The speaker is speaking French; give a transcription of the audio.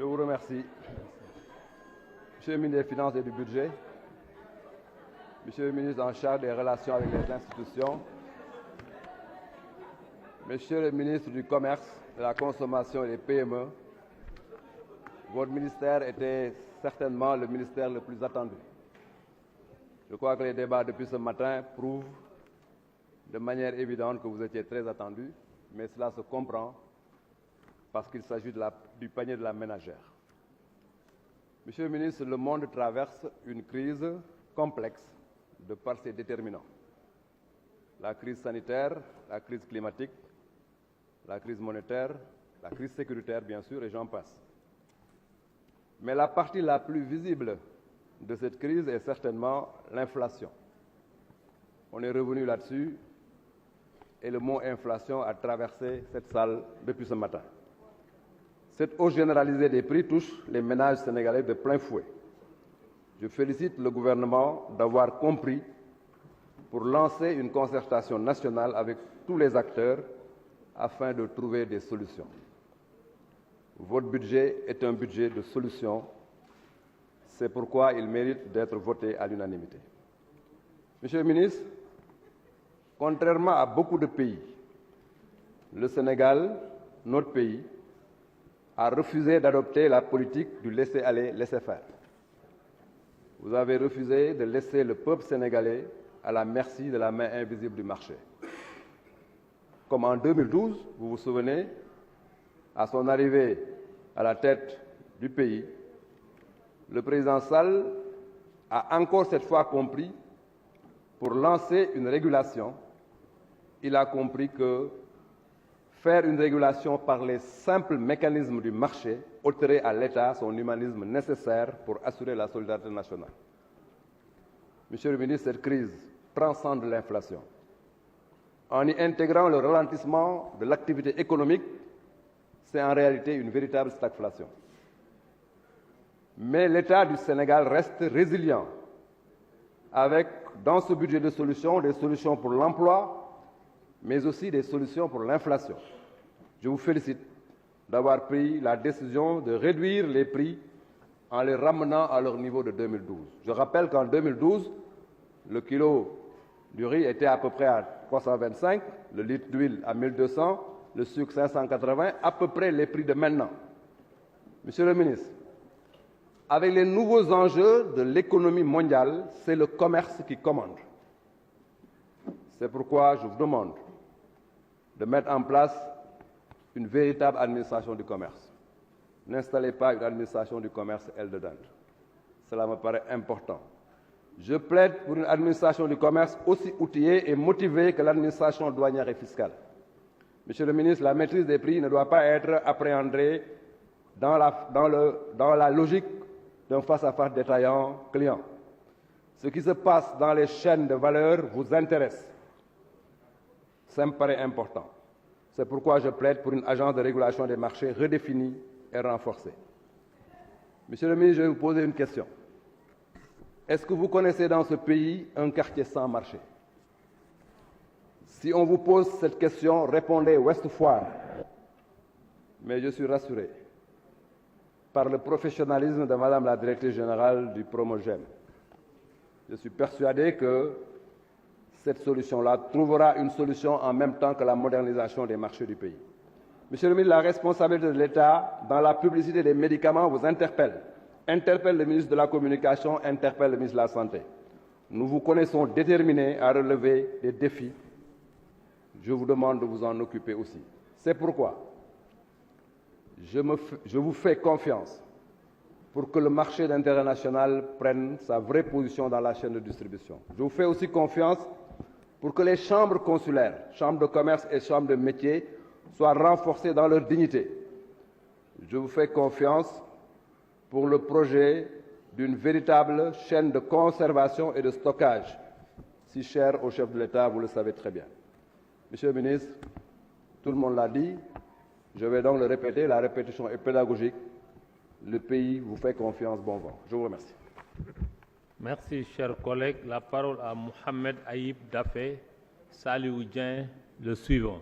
Je vous remercie. Monsieur le ministre des Finances et du Budget, Monsieur le ministre en charge des relations avec les institutions, Monsieur le ministre du Commerce, de la Consommation et des PME, votre ministère était certainement le ministère le plus attendu. Je crois que les débats depuis ce matin prouvent de manière évidente que vous étiez très attendu, mais cela se comprend parce qu'il s'agit du panier de la ménagère. Monsieur le ministre, le monde traverse une crise complexe de par ses déterminants. La crise sanitaire, la crise climatique, la crise monétaire, la crise sécuritaire, bien sûr, et j'en passe. Mais la partie la plus visible de cette crise est certainement l'inflation. On est revenu là-dessus et le mot inflation a traversé cette salle depuis ce matin. Cette hausse généralisée des prix touche les ménages sénégalais de plein fouet. Je félicite le gouvernement d'avoir compris pour lancer une concertation nationale avec tous les acteurs afin de trouver des solutions. Votre budget est un budget de solutions. C'est pourquoi il mérite d'être voté à l'unanimité. Monsieur le ministre, contrairement à beaucoup de pays, le Sénégal, notre pays, a refusé d'adopter la politique du laisser-aller, laisser-faire. Vous avez refusé de laisser le peuple sénégalais à la merci de la main invisible du marché. Comme en 2012, vous vous souvenez, à son arrivée à la tête du pays, le président Sall a encore cette fois compris, pour lancer une régulation, il a compris que faire une régulation par les simples mécanismes du marché ôterait à l'État son humanisme nécessaire pour assurer la solidarité nationale. Monsieur le ministre, cette crise transcende l'inflation. En y intégrant le ralentissement de l'activité économique, c'est en réalité une véritable stagflation. Mais l'État du Sénégal reste résilient, avec, dans ce budget de solutions, des solutions pour l'emploi, mais aussi des solutions pour l'inflation. Je vous félicite d'avoir pris la décision de réduire les prix en les ramenant à leur niveau de 2012. Je rappelle qu'en 2012, le kilo du riz était à peu près à 325, le litre d'huile à 1200, le sucre 580, à peu près les prix de maintenant. Monsieur le ministre, avec les nouveaux enjeux de l'économie mondiale, c'est le commerce qui commande. C'est pourquoi je vous demande de mettre en place une véritable administration du commerce. N'installez pas une administration du commerce aile de dinde. Cela me paraît important. Je plaide pour une administration du commerce aussi outillée et motivée que l'administration douanière et fiscale. Monsieur le ministre, la maîtrise des prix ne doit pas être appréhendée dans la logique d'un face-à-face détaillant-client. Ce qui se passe dans les chaînes de valeur vous intéresse. Ça me paraît important. C'est pourquoi je plaide pour une agence de régulation des marchés redéfinie et renforcée. Monsieur le ministre, je vais vous poser une question. Est-ce que vous connaissez dans ce pays un quartier sans marché? Si on vous pose cette question, répondez Ouest Foire. Mais je suis rassuré par le professionnalisme de Madame la directrice générale du Promogem. Je suis persuadé que cette solution-là trouvera une solution en même temps que la modernisation des marchés du pays. Monsieur le ministre, la responsabilité de l'État dans la publicité des médicaments vous interpelle. Interpelle le ministre de la Communication, interpelle le ministre de la Santé. Nous vous connaissons déterminés à relever des défis. Je vous demande de vous en occuper aussi. C'est pourquoi je vous fais confiance pour que le marché d'intérêt national prenne sa vraie position dans la chaîne de distribution. Je vous fais aussi confiance pour que les chambres consulaires, chambres de commerce et chambres de métiers soient renforcées dans leur dignité. Je vous fais confiance pour le projet d'une véritable chaîne de conservation et de stockage, si cher au chef de l'État, vous le savez très bien. Monsieur le ministre, tout le monde l'a dit, je vais donc le répéter, la répétition est pédagogique. Le pays vous fait confiance, bon vent. Je vous remercie. Merci, chers collègues. La parole à Mohamed Aïb Dafé, Saliou Dien, le suivant.